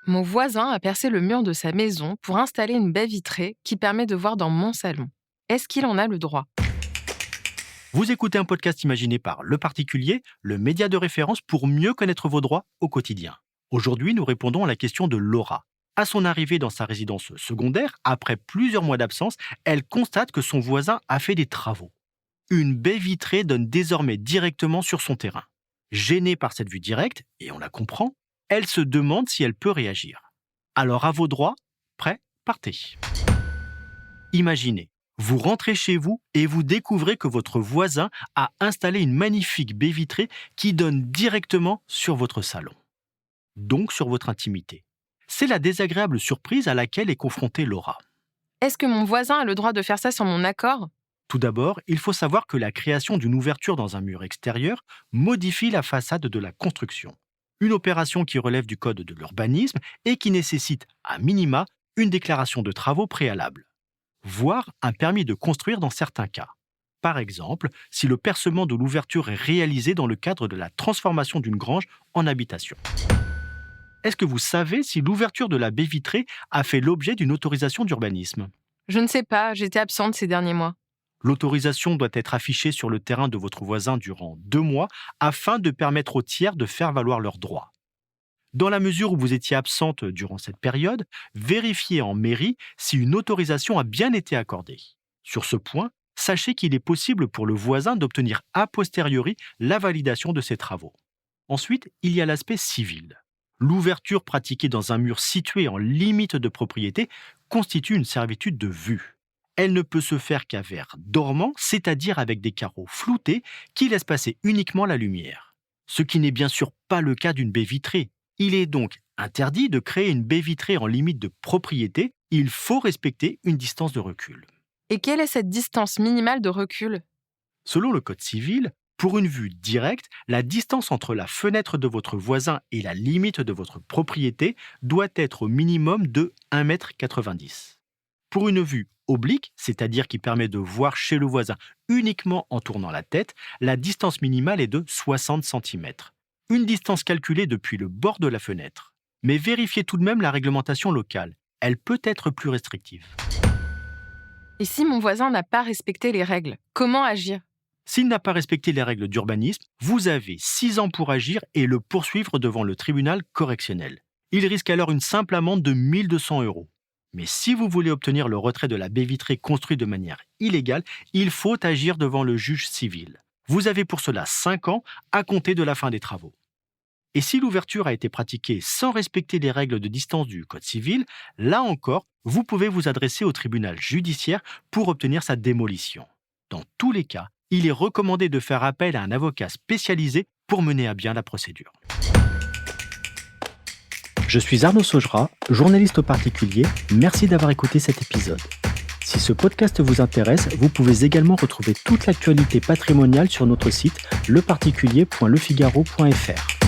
Mon voisin a percé le mur de sa maison pour installer une baie vitrée qui permet de voir dans mon salon. Est-ce qu'il en a le droit? Vous écoutez un podcast imaginé par Le Particulier, le média de référence pour mieux connaître vos droits au quotidien. Aujourd'hui, nous répondons à la question de Laura. À son arrivée dans sa résidence secondaire, après plusieurs mois d'absence, elle constate que son voisin a fait des travaux. Une baie vitrée donne désormais directement sur son terrain. Gênée par cette vue directe, et on la comprend, elle se demande si elle peut réagir. Alors à vos droits, prêt, partez. Imaginez, vous rentrez chez vous et vous découvrez que votre voisin a installé une magnifique baie vitrée qui donne directement sur votre salon, donc sur votre intimité. C'est la désagréable surprise à laquelle est confrontée Laura. Est-ce que mon voisin a le droit de faire ça sans mon accord? Tout d'abord, il faut savoir que la création d'une ouverture dans un mur extérieur modifie la façade de la construction. Une opération qui relève du code de l'urbanisme et qui nécessite, à minima, une déclaration de travaux préalable, voire un permis de construire dans certains cas. Par exemple, si le percement de l'ouverture est réalisé dans le cadre de la transformation d'une grange en habitation. Est-ce que vous savez si l'ouverture de la baie vitrée a fait l'objet d'une autorisation d'urbanisme? Je ne sais pas, j'étais absente ces derniers mois. L'autorisation doit être affichée sur le terrain de votre voisin durant 2 mois afin de permettre aux tiers de faire valoir leurs droits. Dans la mesure où vous étiez absente durant cette période, vérifiez en mairie si une autorisation a bien été accordée. Sur ce point, sachez qu'il est possible pour le voisin d'obtenir a posteriori la validation de ses travaux. Ensuite, il y a l'aspect civil. L'ouverture pratiquée dans un mur situé en limite de propriété constitue une servitude de vue. Elle ne peut se faire qu'à verre dormant, c'est-à-dire avec des carreaux floutés qui laissent passer uniquement la lumière. Ce qui n'est bien sûr pas le cas d'une baie vitrée. Il est donc interdit de créer une baie vitrée en limite de propriété. Il faut respecter une distance de recul. Et quelle est cette distance minimale de recul? Selon le Code civil, pour une vue directe, la distance entre la fenêtre de votre voisin et la limite de votre propriété doit être au minimum de 1,90 m. Pour une vue oblique, c'est-à-dire qui permet de voir chez le voisin uniquement en tournant la tête, la distance minimale est de 60 cm. Une distance calculée depuis le bord de la fenêtre. Mais vérifiez tout de même la réglementation locale. Elle peut être plus restrictive. Et si mon voisin n'a pas respecté les règles, comment agir? S'il n'a pas respecté les règles d'urbanisme, vous avez 6 ans pour agir et le poursuivre devant le tribunal correctionnel. Il risque alors une simple amende de 1 200 €. Mais si vous voulez obtenir le retrait de la baie vitrée construite de manière illégale, il faut agir devant le juge civil. Vous avez pour cela 5 ans à compter de la fin des travaux. Et si l'ouverture a été pratiquée sans respecter les règles de distance du Code civil, là encore, vous pouvez vous adresser au tribunal judiciaire pour obtenir sa démolition. Dans tous les cas, il est recommandé de faire appel à un avocat spécialisé pour mener à bien la procédure. Je suis Arnaud Saugera, journaliste au particulier. Merci d'avoir écouté cet épisode. Si ce podcast vous intéresse, vous pouvez également retrouver toute l'actualité patrimoniale sur notre site leparticulier.lefigaro.fr.